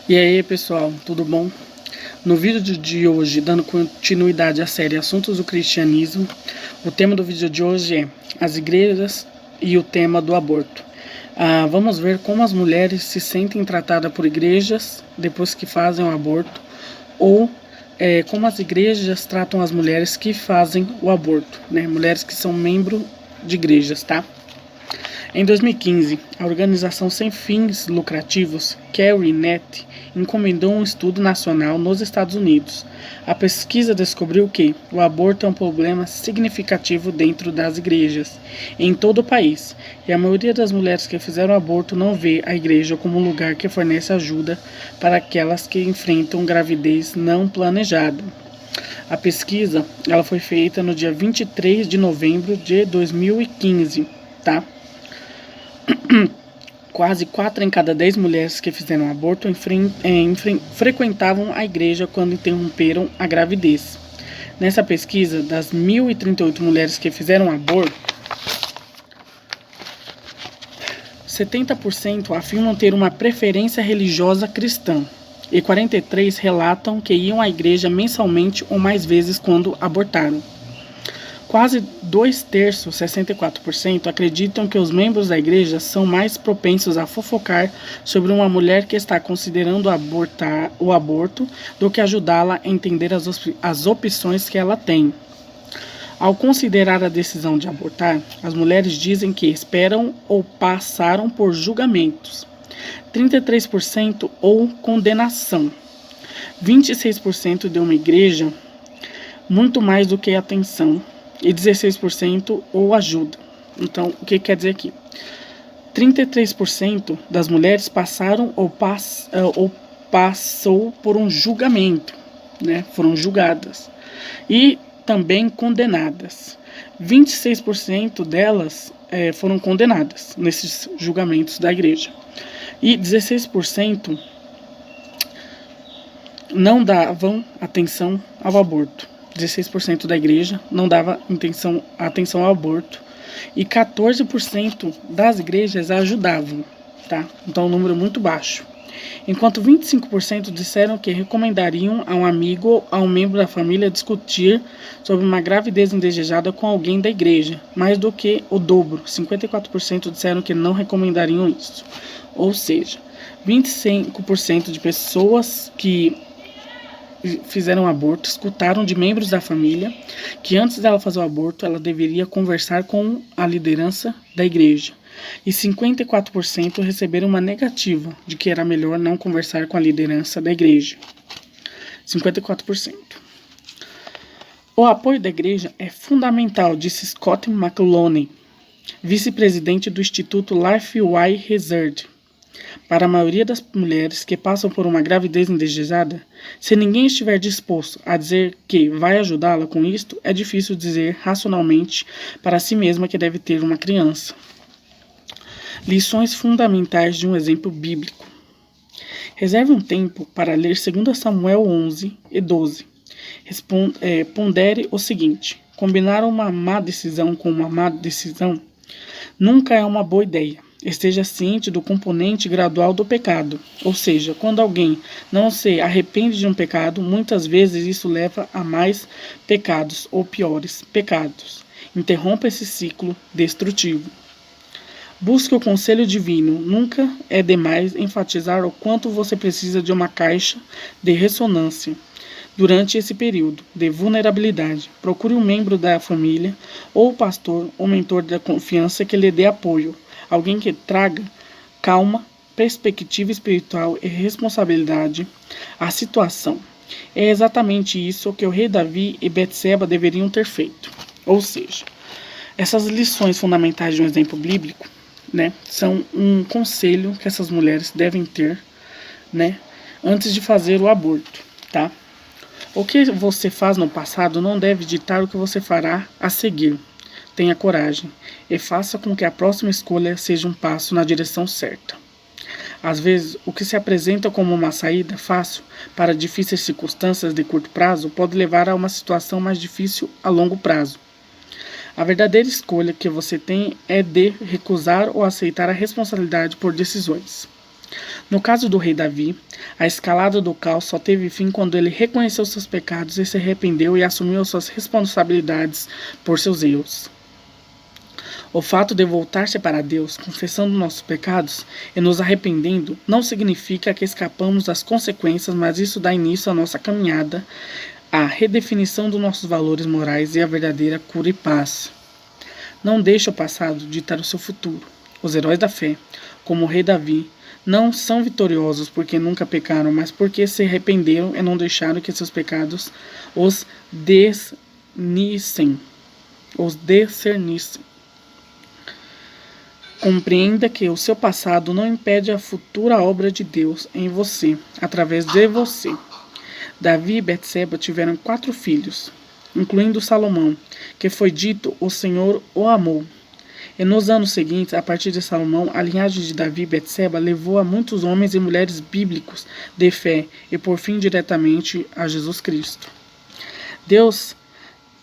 E aí pessoal, tudo bom? No vídeo de hoje, dando continuidade à série Assuntos do Cristianismo, o tema do vídeo de hoje é as igrejas e o tema do aborto. Vamos ver como as mulheres se sentem tratadas por igrejas depois que fazem o aborto, ou como as igrejas tratam as mulheres que fazem o aborto, né? Mulheres que são membros de igrejas, tá? Em 2015, a organização sem fins lucrativos CareNet encomendou um estudo nacional nos Estados Unidos. A pesquisa descobriu que o aborto é um problema significativo dentro das igrejas, em todo o país, e a maioria das mulheres que fizeram aborto não vê a igreja como um lugar que fornece ajuda para aquelas que enfrentam gravidez não planejada. A pesquisa ela foi feita no dia 23 de novembro de 2015, tá? Quase 4 em cada 10 mulheres que fizeram aborto frequentavam a igreja quando interromperam a gravidez. Nessa pesquisa, das 1.038 mulheres que fizeram aborto, 70% afirmam ter uma preferência religiosa cristã e 43% relatam que iam à igreja mensalmente ou mais vezes quando abortaram. Quase 2/3, 64%, acreditam que os membros da igreja são mais propensos a fofocar sobre uma mulher que está considerando abortar o aborto do que ajudá-la a entender as opções que ela tem. Ao considerar a decisão de abortar, as mulheres dizem que esperam ou passaram por julgamentos. 33% ou condenação. 26% deu uma igreja muito mais do que atenção. E 16% ou ajuda. Então, o que quer dizer aqui? 33% das mulheres passaram ou passou por um julgamento, né? Foram julgadas. E também condenadas. 26% delas foram condenadas nesses julgamentos da igreja. E 16% não davam atenção ao aborto. 16% da igreja não dava atenção ao aborto e 14% das igrejas ajudavam, tá? Então, um número muito baixo. Enquanto 25% disseram que recomendariam a um amigo ou a um membro da família discutir sobre uma gravidez indesejada com alguém da igreja, mais do que o dobro. 54% disseram que não recomendariam isso. Ou seja, 25% de pessoas que fizeram aborto, escutaram de membros da família que antes dela fazer o aborto, ela deveria conversar com a liderança da igreja. E 54% receberam uma negativa de que era melhor não conversar com a liderança da igreja. 54%. O apoio da igreja é fundamental, disse Scott McLaughlin, vice-presidente do Instituto Life Why Research. Para a maioria das mulheres que passam por uma gravidez indesejada, se ninguém estiver disposto a dizer que vai ajudá-la com isto, é difícil dizer racionalmente para si mesma que deve ter uma criança. Lições fundamentais de um exemplo bíblico. Reserve um tempo para ler 2 Samuel 11 e 12. Pondere o seguinte: combinar uma má decisão com uma má decisão nunca é uma boa ideia. Esteja ciente do componente gradual do pecado, ou seja, quando alguém não se arrepende de um pecado, muitas vezes isso leva a mais pecados ou piores pecados. Interrompa esse ciclo destrutivo. Busque o conselho divino. Nunca é demais enfatizar o quanto você precisa de uma caixa de ressonância. Durante esse período de vulnerabilidade, procure um membro da família ou pastor ou mentor da confiança que lhe dê apoio. Alguém que traga calma, perspectiva espiritual e responsabilidade à situação. É exatamente isso que o rei Davi e Betseba deveriam ter feito. Ou seja, essas lições fundamentais de um exemplo bíblico, né, são um conselho que essas mulheres devem ter, né, antes de fazer o aborto, tá? O que você faz no passado não deve ditar o que você fará a seguir. Tenha coragem e faça com que a próxima escolha seja um passo na direção certa. Às vezes, o que se apresenta como uma saída fácil para difíceis circunstâncias de curto prazo pode levar a uma situação mais difícil a longo prazo. A verdadeira escolha que você tem é de recusar ou aceitar a responsabilidade por decisões. No caso do rei Davi, a escalada do caos só teve fim quando ele reconheceu seus pecados e se arrependeu e assumiu suas responsabilidades por seus erros. O fato de voltar-se para Deus, confessando nossos pecados e nos arrependendo, não significa que escapamos das consequências, mas isso dá início à nossa caminhada, à redefinição dos nossos valores morais e à verdadeira cura e paz. Não deixe o passado ditar o seu futuro. Os heróis da fé, como o rei Davi, não são vitoriosos porque nunca pecaram, mas porque se arrependeram e não deixaram que seus pecados os discernissem. Compreenda que o seu passado não impede a futura obra de Deus em você, através de você. Davi e Betseba tiveram 4 filhos, incluindo Salomão, que foi dito: o Senhor o amou. E nos anos seguintes, a partir de Salomão, a linhagem de Davi e Betseba levou a muitos homens e mulheres bíblicos de fé e, por fim, diretamente a Jesus Cristo. Deus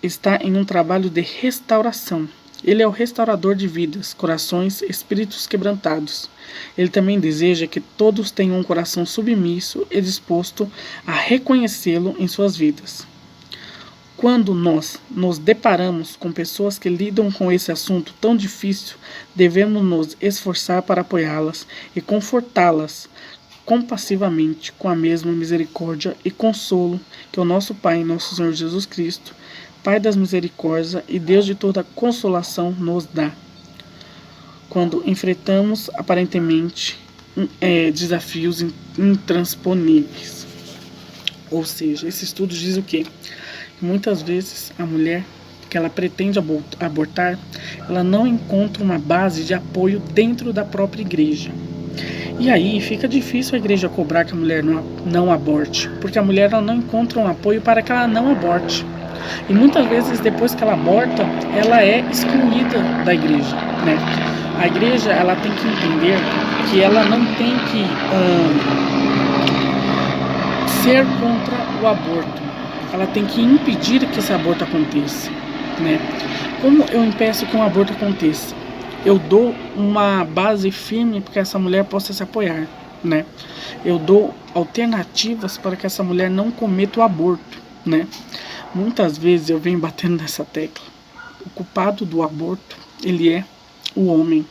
está em um trabalho de restauração. Ele é o restaurador de vidas, corações, espíritos quebrantados. Ele também deseja que todos tenham um coração submisso e disposto a reconhecê-lo em suas vidas. Quando nós nos deparamos com pessoas que lidam com esse assunto tão difícil, devemos nos esforçar para apoiá-las e confortá-las compassivamente com a mesma misericórdia e consolo que o nosso Pai, nosso Senhor Jesus Cristo, Pai das misericórdias e Deus de toda consolação, nos dá. Quando enfrentamos aparentemente desafios intransponíveis. Ou seja, esse estudo diz o quê? Muitas vezes a mulher que ela pretende abortar, ela não encontra uma base de apoio dentro da própria igreja. E aí fica difícil a igreja cobrar que a mulher não aborte, porque a mulher ela não encontra um apoio para que ela não aborte. E muitas vezes depois que ela aborta, ela é excluída da igreja, né? A igreja ela tem que entender que ela não tem que ser contra o aborto. Ela tem que impedir que esse aborto aconteça, né? Como eu impeço que um aborto aconteça? Eu dou uma base firme para que essa mulher possa se apoiar, né? Eu dou alternativas para que essa mulher não cometa o aborto, né? Muitas vezes eu venho batendo nessa tecla. O culpado do aborto, ele é o homem.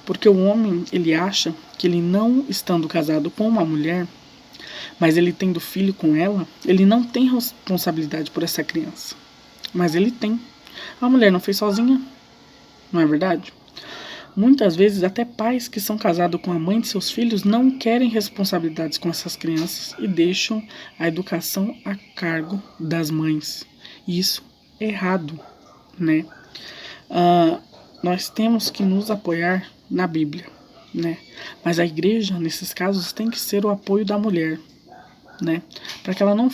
Porque o homem, ele acha que ele não estando casado com uma mulher, mas ele tendo filho com ela, ele não tem responsabilidade por essa criança. Mas ele tem. A mulher não fez sozinha, não é verdade? Muitas vezes até pais que são casados com a mãe de seus filhos não querem responsabilidades com essas crianças e deixam a educação a cargo das mães. Isso é errado, né? Nós temos que nos apoiar na Bíblia, né? Mas a igreja, nesses casos, tem que ser o apoio da mulher, né? Para que ela não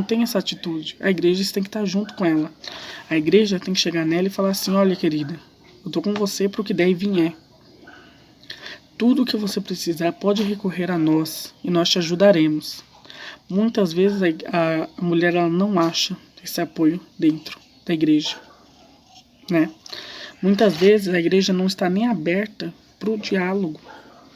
tenha essa atitude. A igreja tem que estar junto com ela. A igreja tem que chegar nela e falar assim: olha, querida, eu tô com você para o que der e vier. Tudo que você precisar pode recorrer a nós e nós te ajudaremos. Muitas vezes a mulher ela não acha esse apoio dentro da igreja, né? Muitas vezes a igreja não está nem aberta para o diálogo.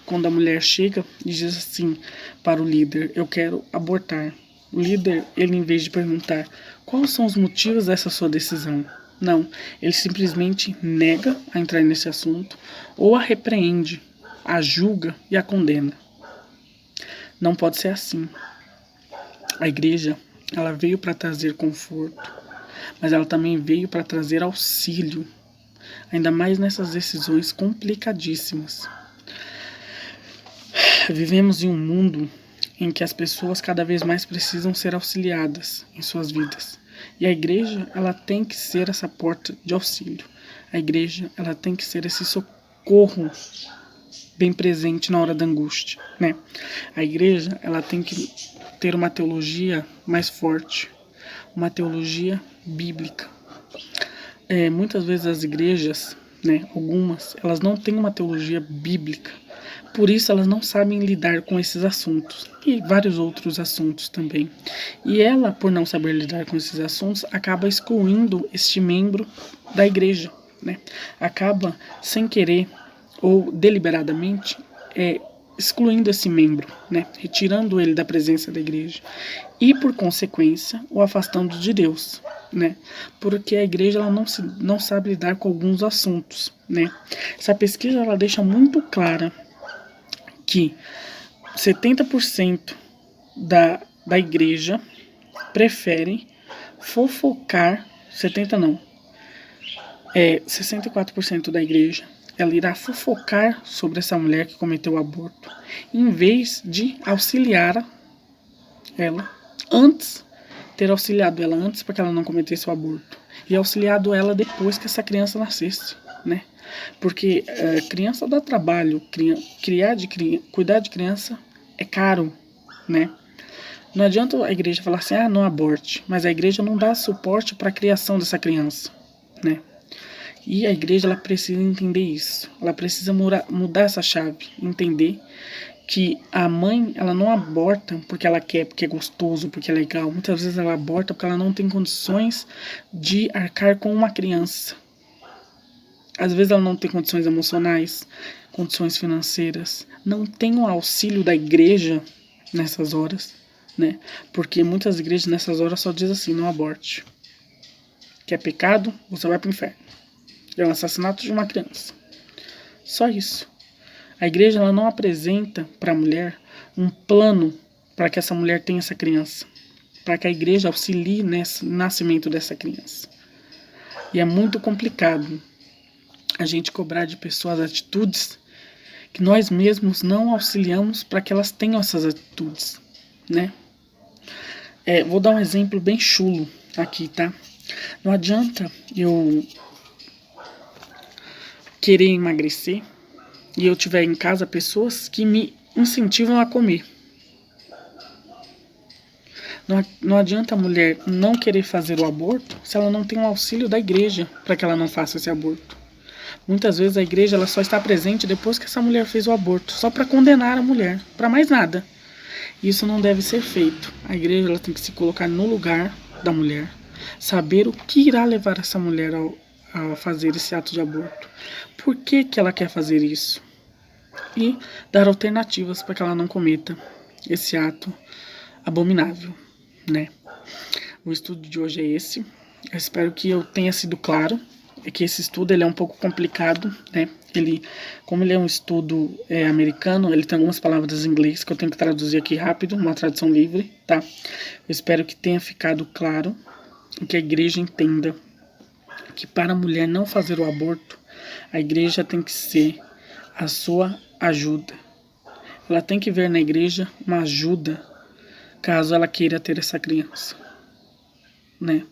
Quando a mulher chega e diz assim para o líder: eu quero abortar. O líder, ele em vez de perguntar quais são os motivos dessa sua decisão, não, ele simplesmente nega a entrar nesse assunto ou a repreende, a julga e a condena. Não pode ser assim. A igreja, ela veio para trazer conforto, mas ela também veio para trazer auxílio, ainda mais nessas decisões complicadíssimas. Vivemos em um mundo em que as pessoas cada vez mais precisam ser auxiliadas em suas vidas. E a igreja, ela tem que ser essa porta de auxílio. A igreja, ela tem que ser esse socorro bem presente na hora da angústia, né? A igreja, ela tem que ter uma teologia mais forte, uma teologia bíblica. Muitas vezes as igrejas, né, algumas, elas não têm uma teologia bíblica. Por isso elas não sabem lidar com esses assuntos e vários outros assuntos também. E ela, por não saber lidar com esses assuntos, acaba excluindo este membro da igreja, né? Acaba, sem querer ou deliberadamente, excluindo esse membro, né? Retirando ele da presença da igreja e, por consequência, o afastando de Deus, né? Porque a igreja ela não sabe lidar com alguns assuntos, né? Essa pesquisa ela deixa muito clara que 70% da igreja prefere fofocar, 70 não, 64% da igreja, ela irá fofocar sobre essa mulher que cometeu o aborto, em vez de auxiliar ela antes, ter auxiliado ela antes para que ela não cometesse o aborto, e auxiliado ela depois que essa criança nascesse, né? Porque criança dá trabalho, cuidar de criança é caro, né? Não adianta a igreja falar assim, não aborte, mas a igreja não dá suporte para a criação dessa criança, né? E a igreja ela precisa entender isso. Ela precisa mudar essa chave, entender que a mãe ela não aborta porque ela quer, porque é gostoso, porque é legal. Muitas vezes ela aborta porque ela não tem condições de arcar com uma criança. Às vezes ela não tem condições emocionais, condições financeiras, não tem o auxílio da igreja nessas horas, né? Porque muitas igrejas nessas horas só dizem assim, não aborte. Que é pecado, você vai para o inferno. É um assassinato de uma criança. Só isso. A igreja ela não apresenta para a mulher um plano para que essa mulher tenha essa criança. Para que a igreja auxilie nesse nascimento dessa criança. E é muito complicado a gente cobrar de pessoas atitudes que nós mesmos não auxiliamos para que elas tenham essas atitudes, né? Vou dar um exemplo bem chulo aqui, tá? Não adianta eu querer emagrecer e eu tiver em casa pessoas que me incentivam a comer. Não adianta a mulher não querer fazer o aborto se ela não tem o auxílio da igreja para que ela não faça esse aborto. Muitas vezes a igreja ela só está presente depois que essa mulher fez o aborto, só para condenar a mulher, para mais nada. Isso não deve ser feito. A igreja ela tem que se colocar no lugar da mulher, saber o que irá levar essa mulher a fazer esse ato de aborto. Por que que ela quer fazer isso? E dar alternativas para que ela não cometa esse ato abominável, né? O estudo de hoje é esse. Eu espero que eu tenha sido claro. É que esse estudo ele é um pouco complicado, né? Como ele é um estudo americano, ele tem algumas palavras em inglês que eu tenho que traduzir aqui rápido, uma tradução livre, tá? Eu espero que tenha ficado claro e que a igreja entenda que para a mulher não fazer o aborto, a igreja tem que ser a sua ajuda. Ela tem que ver na igreja uma ajuda caso ela queira ter essa criança, né?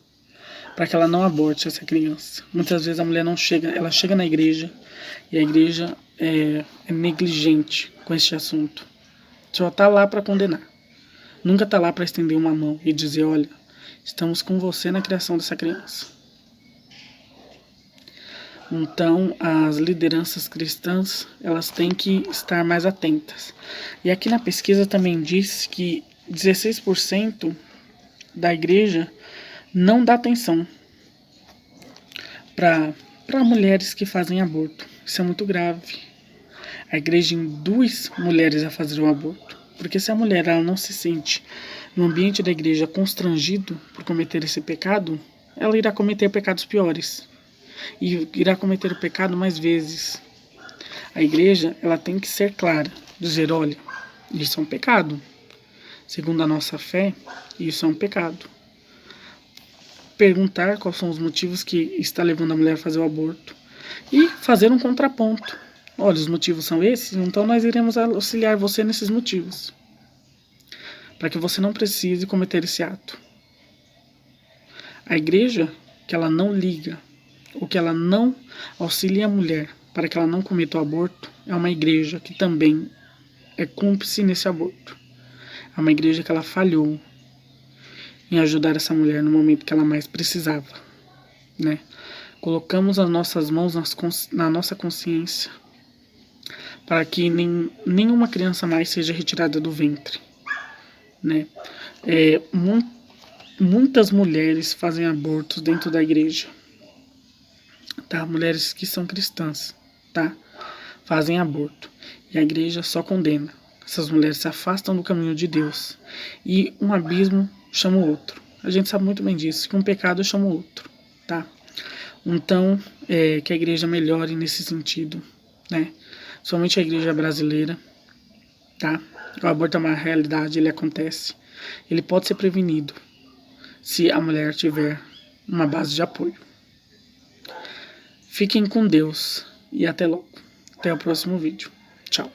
Para que ela não aborte essa criança. Muitas vezes a mulher não chega, ela chega na igreja e a igreja é negligente com este assunto. Só está lá para condenar. Nunca está lá para estender uma mão e dizer, olha, estamos com você na criação dessa criança. Então, as lideranças cristãs, elas têm que estar mais atentas. E aqui na pesquisa também diz que 16% da igreja não dá atenção para mulheres que fazem aborto. Isso é muito grave. A igreja induz mulheres a fazer o aborto. Porque se a mulher ela não se sente no ambiente da igreja constrangido por cometer esse pecado, ela irá cometer pecados piores. E irá cometer o pecado mais vezes. A igreja ela tem que ser clara. Dizer, olha, isso é um pecado. Segundo a nossa fé, isso é um pecado. Perguntar quais são os motivos que está levando a mulher a fazer o aborto e fazer um contraponto. Olha, os motivos são esses, então nós iremos auxiliar você nesses motivos, para que você não precise cometer esse ato. A igreja que ela não liga ou que ela não auxilia a mulher para que ela não cometa o aborto é uma igreja que também é cúmplice nesse aborto. É uma igreja que ela falhou em ajudar essa mulher no momento que ela mais precisava, né? Colocamos as nossas mãos na nossa consciência para que nenhuma criança mais seja retirada do ventre, né? Muitas mulheres fazem abortos dentro da igreja, tá? Mulheres que são cristãs, tá? fazem aborto. E a igreja só condena. Essas mulheres se afastam do caminho de Deus. E um abismo chama o outro. A gente sabe muito bem disso, que um pecado chama o outro, tá? Então, que a igreja melhore nesse sentido, né? Somente a igreja brasileira, tá? O aborto é uma realidade, ele acontece. Ele pode ser prevenido se a mulher tiver uma base de apoio. Fiquem com Deus e até logo. Até o próximo vídeo. Tchau.